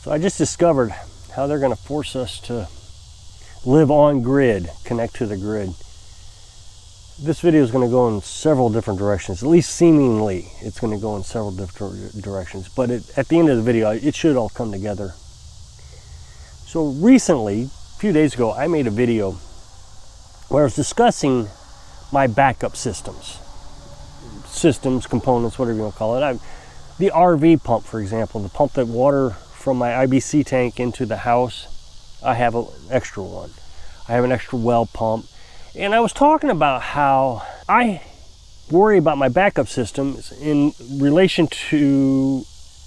So I just discovered how they're going to force us to live on grid, connect to the grid. This video is going to go in several different directions, at least seemingly it's going to go in several different directions, but at the end of the video it should all come together. So recently, a few days ago, I made a video where I was discussing my backup systems, components, whatever you want to call it. The RV pump, for example, the pump that water from my IBC tank into the house, I have an extra one. I have an extra well pump. And I was talking about how I worry about my backup systems in relation to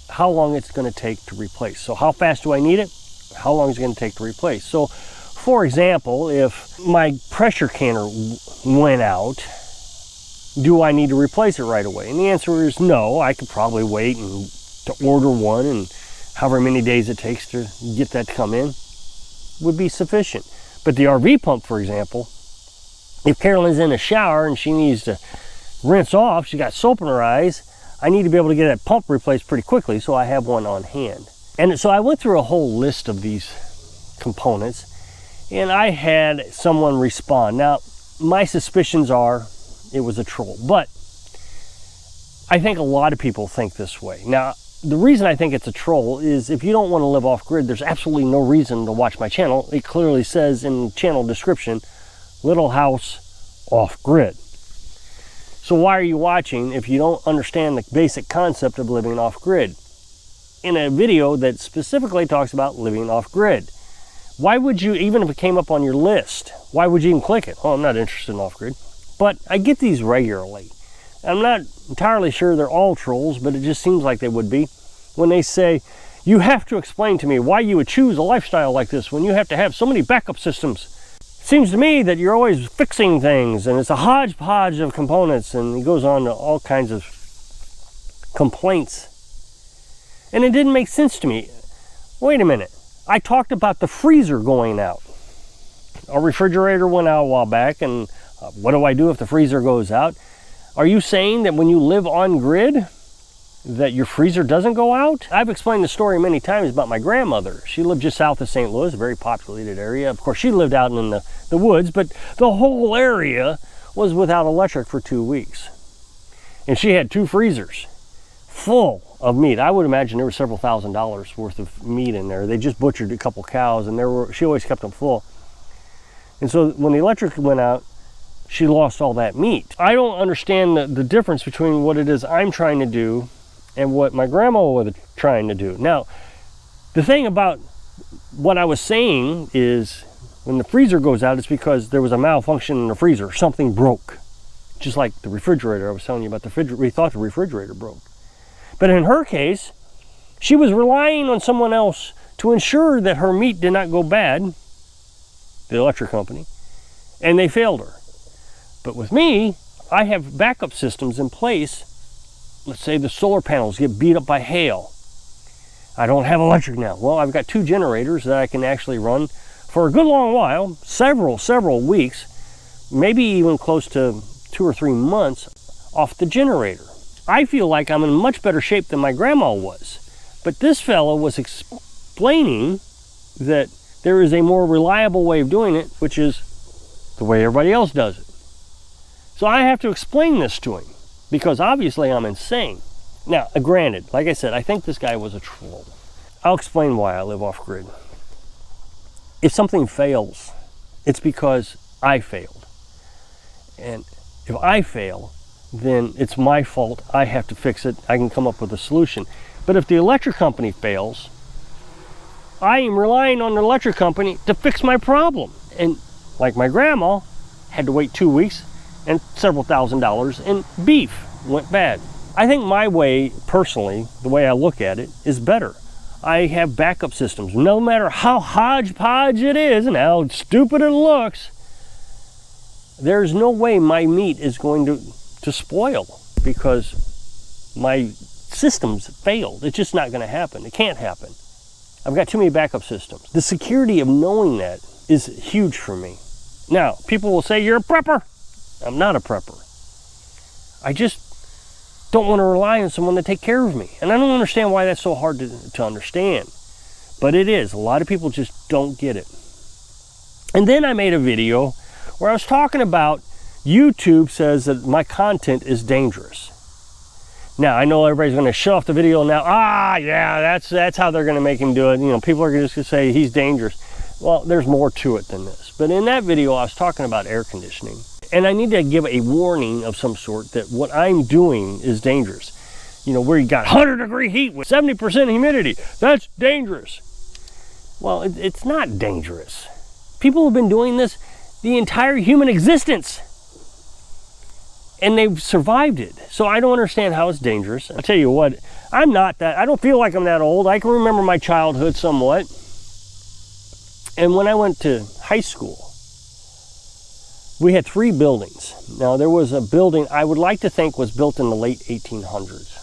how long it's going to take to replace. So how fast do I need it? How long is it going to take to replace? So, for example, if my pressure canner went out, do I need to replace it right away? And the answer is no. I could probably wait to order one, and however many days it takes to get that to come in would be sufficient. But the RV pump, for example, if Carolyn's in the shower and she needs to rinse off, she got soap in her eyes, I need to be able to get that pump replaced pretty quickly, so I have one on hand. And so I went through a whole list of these components, and I had someone respond. Now, my suspicions are it was a troll, but I think a lot of people think this way. Now, the reason I think it's a troll is if you don't want to live off-grid, there's absolutely no reason to watch my channel. It clearly says in the channel description, Little House Off-Grid. So why are you watching if you don't understand the basic concept of living off-grid? In a video that specifically talks about living off-grid, why would you, even if it came up on your list, why would you even click it? Oh, I'm not interested in off-grid. But I get these regularly. I'm not entirely sure they're all trolls, but it just seems like they would be. When they say, you have to explain to me why you would choose a lifestyle like this when you have to have so many backup systems. Seems to me that you're always fixing things, and it's a hodgepodge of components, and it goes on to all kinds of complaints. And it didn't make sense to me. Wait a minute. I talked about the freezer going out. Our refrigerator went out a while back, and what do I do if the freezer goes out? Are you saying that when you live on grid, that your freezer doesn't go out? I've explained the story many times about my grandmother. She lived just south of St. Louis, a very populated area. Of course, she lived out in the woods, but the whole area was without electric for 2 weeks. And she had 2 freezers full of meat. I would imagine there were several $1,000s worth of meat in there. They just butchered a couple cows, and she always kept them full. And so when the electric went out, she lost all that meat. I don't understand the difference between what it is I'm trying to do and what my grandma was trying to do. Now, the thing about what I was saying is when the freezer goes out, it's because there was a malfunction in the freezer. Something broke. Just like the refrigerator I was telling you about. We thought the refrigerator broke. But in her case, she was relying on someone else to ensure that her meat did not go bad, the electric company, and they failed her. But with me, I have backup systems in place. Let's say the solar panels get beat up by hail. I don't have electric now. Well, I've got 2 generators that I can actually run for a good long while, several weeks, maybe even close to 2 or 3 months off the generator. I feel like I'm in much better shape than my grandma was. But this fellow was explaining that there is a more reliable way of doing it, which is the way everybody else does it. So I have to explain this to him, because obviously I'm insane. Now, granted, like I said, I think this guy was a troll. I'll explain why I live off-grid. If something fails, it's because I failed. And if I fail, then it's my fault. I have to fix it. I can come up with a solution. But if the electric company fails, I am relying on the electric company to fix my problem. And like my grandma, had to wait 2 weeks, and several $1,000s in beef went bad. I think my way, personally, the way I look at it, is better. I have backup systems. No matter how hodgepodge it is and how stupid it looks, there's no way my meat is going to spoil because my systems failed. It's just not going to happen. It can't happen. I've got too many backup systems. The security of knowing that is huge for me. Now, people will say, you're a prepper. I'm not a prepper. I just don't want to rely on someone to take care of me. And I don't understand why that's so hard to understand. But it is. A lot of people just don't get it. And then I made a video where I was talking about YouTube says that my content is dangerous. Now, I know everybody's going to shut off the video now. Yeah, that's how they're going to make him do it. You know, people are just going to say he's dangerous. Well, there's more to it than this. But in that video, I was talking about air conditioning. And I need to give a warning of some sort that what I'm doing is dangerous. You know, where you got 100-degree heat with 70% humidity. That's dangerous. Well, it's not dangerous. People have been doing this the entire human existence. And they've survived it. So I don't understand how it's dangerous. I'll tell you what, I don't feel like I'm that old. I can remember my childhood somewhat. And when I went to high school, we had 3 buildings. Now, there was a building I would like to think was built in the late 1800s.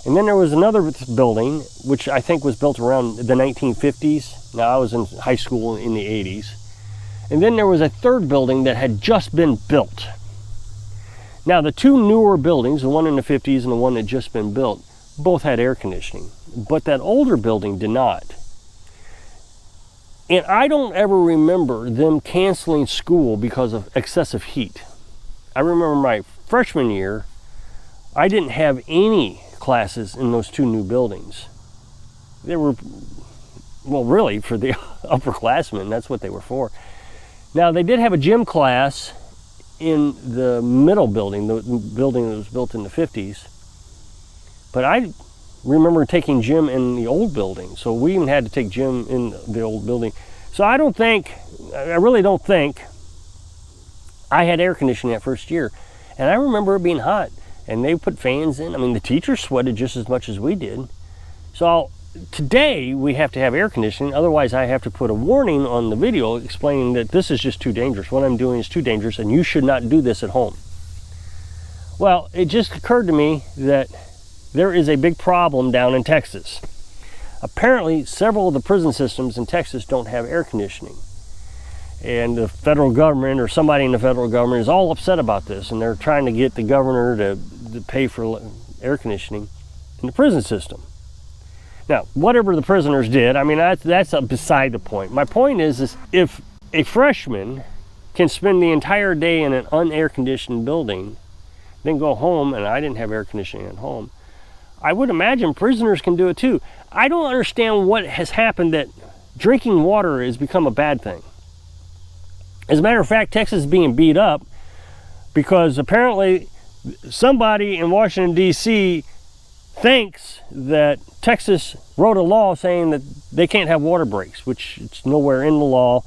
And then there was another building, which I think was built around the 1950s. Now, I was in high school in the 80s. And then there was a third building that had just been built. Now, the 2 newer buildings, the one in the 50s and the one that had just been built, both had air conditioning. But that older building did not. And I don't ever remember them canceling school because of excessive heat. I remember my freshman year, I didn't have any classes in those 2 new buildings. They were, well, really, for the upperclassmen, that's what they were for. Now, they did have a gym class in the middle building, the building that was built in the 50s. But I remember taking gym in the old building, so we even had to take gym in the old building. So I really don't think I had air conditioning that first year. And I remember it being hot, and they put fans in. I mean, the teachers sweated just as much as we did. So today we have to have air conditioning, otherwise I have to put a warning on the video explaining that this is just too dangerous. What I'm doing is too dangerous, and you should not do this at home. Well, it just occurred to me that there is a big problem down in Texas. Apparently, several of the prison systems in Texas don't have air conditioning. And the federal government, or somebody in the federal government, is all upset about this, and they're trying to get the governor to pay for air conditioning in the prison system. Now, whatever the prisoners did, I mean, that's beside the point. My point is if a freshman can spend the entire day in an unair-conditioned building, then go home, and I didn't have air conditioning at home, I would imagine prisoners can do it too. I don't understand what has happened that drinking water has become a bad thing. As a matter of fact, Texas is being beat up because apparently somebody in Washington, D.C. thinks that Texas wrote a law saying that they can't have water breaks, which it's nowhere in the law.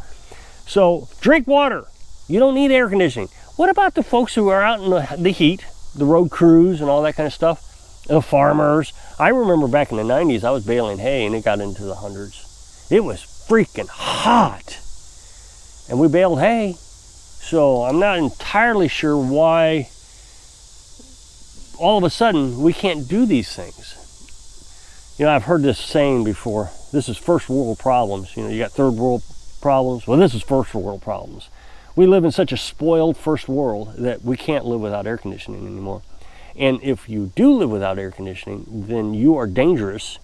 So drink water. You don't need air conditioning. What about the folks who are out in the heat, the road crews and all that kind of stuff? The farmers. I remember back in the 90s, I was baling hay and it got into the hundreds. It was freaking hot. And we baled hay. So I'm not entirely sure why all of a sudden we can't do these things. You know, I've heard this saying before, this is first world problems. You know, you got third world problems. Well, this is first world problems. We live in such a spoiled first world that we can't live without air conditioning anymore. And if you do live without air conditioning, then you are dangerous,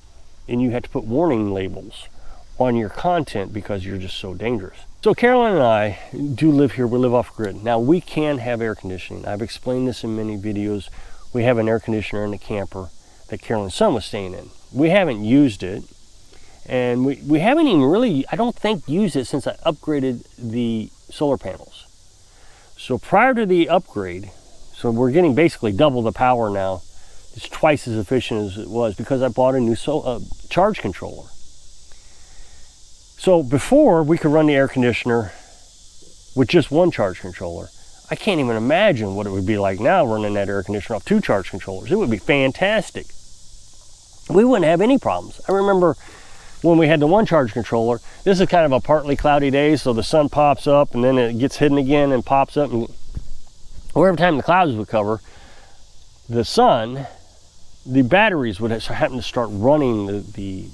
and you have to put warning labels on your content because you're just so dangerous. So Carolyn and I do live here. We live off grid. Now, we can have air conditioning. I've explained this in many videos. We have an air conditioner in the camper that Carolyn's son was staying in. We haven't used it, and we haven't even really, I don't think, used it since I upgraded the solar panels. So prior to the upgrade, so we're getting basically double the power now. It's twice as efficient as it was because I bought a new charge controller. So before, we could run the air conditioner with just one charge controller. I can't even imagine what it would be like now running that air conditioner off 2 charge controllers. It would be fantastic. We wouldn't have any problems. I remember when we had the 1 charge controller, this is kind of a partly cloudy day, so the sun pops up and then it gets hidden again and pops up. And every time the clouds would cover, the sun, the batteries would happen to start running the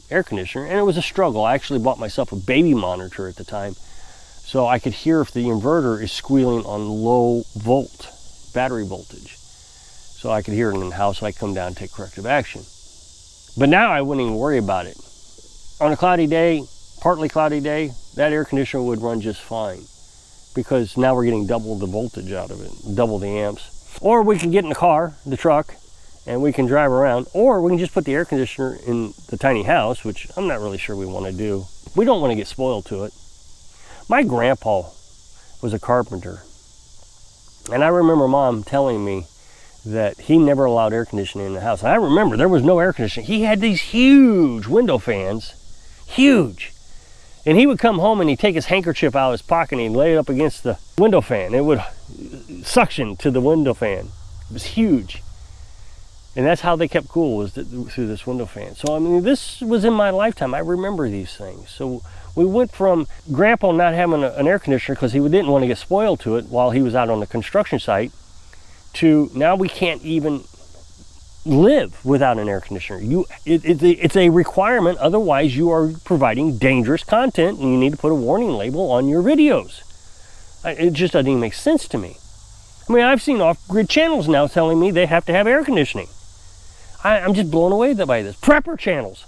air conditioner, and it was a struggle. I actually bought myself a baby monitor at the time, so I could hear if the inverter is squealing on low volt battery voltage. So I could hear it in the house, so I come down and take corrective action. But now I wouldn't even worry about it. on a cloudy day, partly cloudy day, that air conditioner would run just fine, because now we're getting double the voltage out of it, double the amps. Or we can get in the car, the truck, and we can drive around, or we can just put the air conditioner in the tiny house, which I'm not really sure we want to do. We don't want to get spoiled to it. My grandpa was a carpenter, and I remember Mom telling me that he never allowed air conditioning in the house. And I remember there was no air conditioning. He had these huge window fans, huge. And he would come home and he'd take his handkerchief out of his pocket and he'd lay it up against the window fan. It would suction to the window fan. It was huge. And that's how they kept cool, was through this window fan. So, I mean, this was in my lifetime. I remember these things. So we went from Grandpa not having an air conditioner because he didn't want to get spoiled to it while he was out on the construction site, to now we can't even live without an air conditioner. It's a requirement, otherwise you are providing dangerous content and you need to put a warning label on your videos. It just doesn't even make sense to me. I mean, I've seen off-grid channels now telling me they have to have air conditioning. I'm just blown away by this. Prepper channels.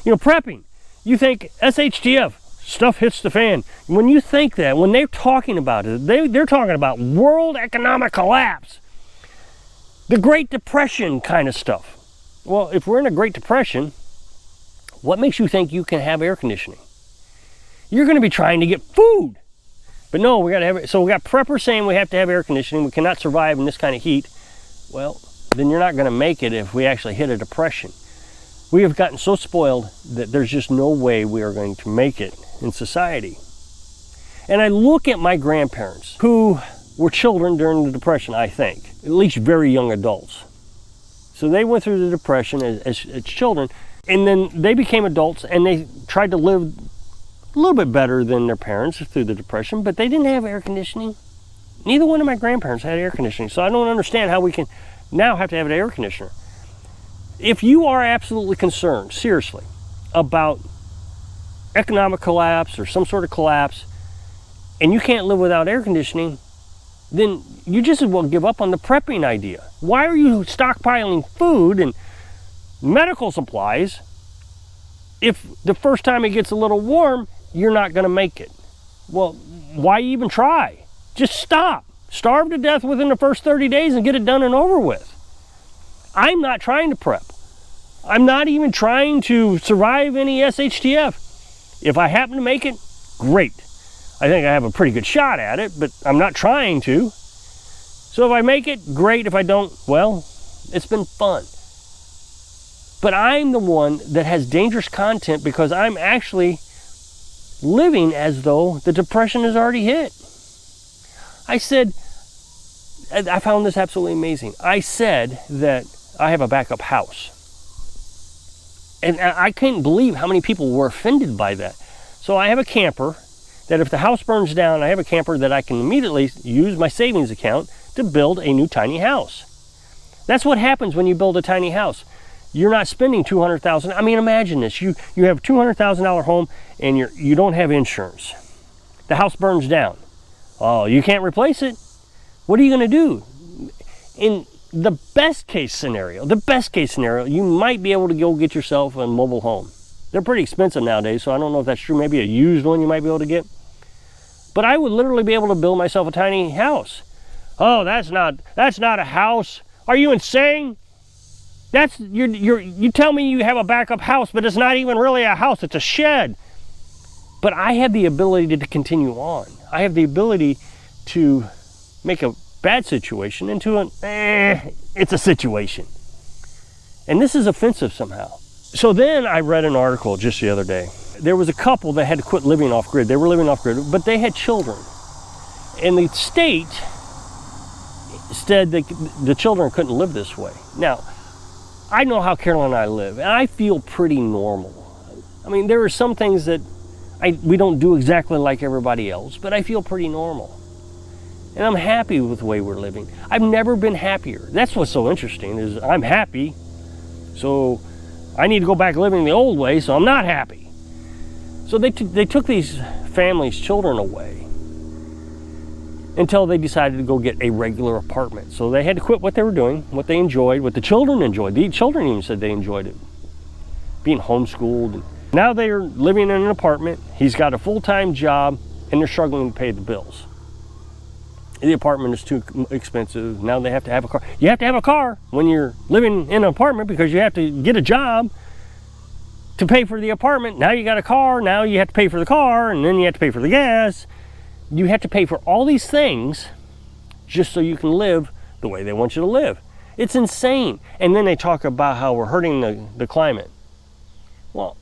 You know, prepping. You think SHTF, stuff hits the fan. When you think that, when they're talking about it, they're talking about world economic collapse. The Great Depression kind of stuff. Well, if we're in a Great Depression, what makes you think you can have air conditioning? You're going to be trying to get food. But no, we got to have it. So we got preppers saying we have to have air conditioning. We cannot survive in this kind of heat. Well, then you're not going to make it if we actually hit a depression. We have gotten so spoiled that there's just no way we are going to make it in society. And I look at my grandparents, who were children during the Depression, I think, at least very young adults. So they went through the Depression as children, and then they became adults and they tried to live a little bit better than their parents through the Depression, but they didn't have air conditioning. Neither one of my grandparents had air conditioning, so I don't understand how we can now have to have an air conditioner. If you are absolutely concerned, seriously, about economic collapse or some sort of collapse, and you can't live without air conditioning, then you just as well give up on the prepping idea. Why are you stockpiling food and medical supplies if the first time it gets a little warm, you're not going to make it? Well, why even try? Just stop. Starve to death within the first 30 days and get it done and over with. I'm not trying to prep. I'm not even trying to survive any SHTF. If I happen to make it, great. I think I have a pretty good shot at it, but I'm not trying to. So if I make it, great. If I don't, well, it's been fun. But I'm the one that has dangerous content because I'm actually living as though the Depression has already hit. I found this absolutely amazing. I said that I have a backup house. And I couldn't believe how many people were offended by that. So I have a camper that if the house burns down, I have a camper that I can immediately use my savings account to build a new tiny house. That's what happens when you build a tiny house. You're not spending $200,000. I mean, imagine this. You have a $200,000 home and you don't have insurance. The house burns down. Oh, you can't replace it. What are you going to do? In the best case scenario, you might be able to go get yourself a mobile home. They're pretty expensive nowadays, so I don't know if that's true. Maybe a used one you might be able to get. But I would literally be able to build myself a tiny house. Oh, that's not a house. Are you insane? You tell me you have a backup house, but it's not even really a house, it's a shed. But I have the ability to continue on. I have the ability to make a bad situation into it's a situation. And this is offensive somehow. So then I read an article just the other day. There was a couple that had to quit living off grid. They were living off grid, but they had children. And the state said that the children couldn't live this way. Now, I know how Carolyn and I live, and I feel pretty normal. I mean, there are some things that we don't do exactly like everybody else, but I feel pretty normal. And I'm happy with the way we're living. I've never been happier. That's what's so interesting, is I'm happy, so I need to go back living the old way, so I'm not happy. So they took these families' children away until they decided to go get a regular apartment. So they had to quit what they were doing, what they enjoyed, what the children enjoyed. The children even said they enjoyed it. Being homeschooled and Now they're living in an apartment. He's got a full-time job, and they're struggling to pay the bills. The apartment is too expensive. Now they have to have a car. You have to have a car when you're living in an apartment because you have to get a job to pay for the apartment. Now you got a car. Now you have to pay for the car, and then you have to pay for the gas. You have to pay for all these things just so you can live the way they want you to live. It's insane. And then they talk about how we're hurting the climate. Well,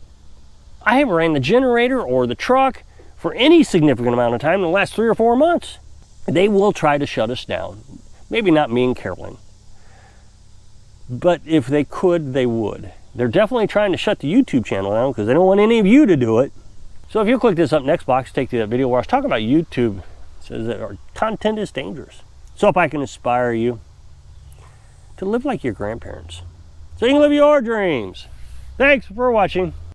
I haven't ran the generator or the truck for any significant amount of time in the last 3 or 4 months. They will try to shut us down. Maybe not me and Carolyn. But if they could, they would. They're definitely trying to shut the YouTube channel down because they don't want any of you to do it. So if you click this up next box, take to that video where I was talking about YouTube. It says that our content is dangerous. So if I can inspire you to live like your grandparents, so you can live your dreams. Thanks for watching.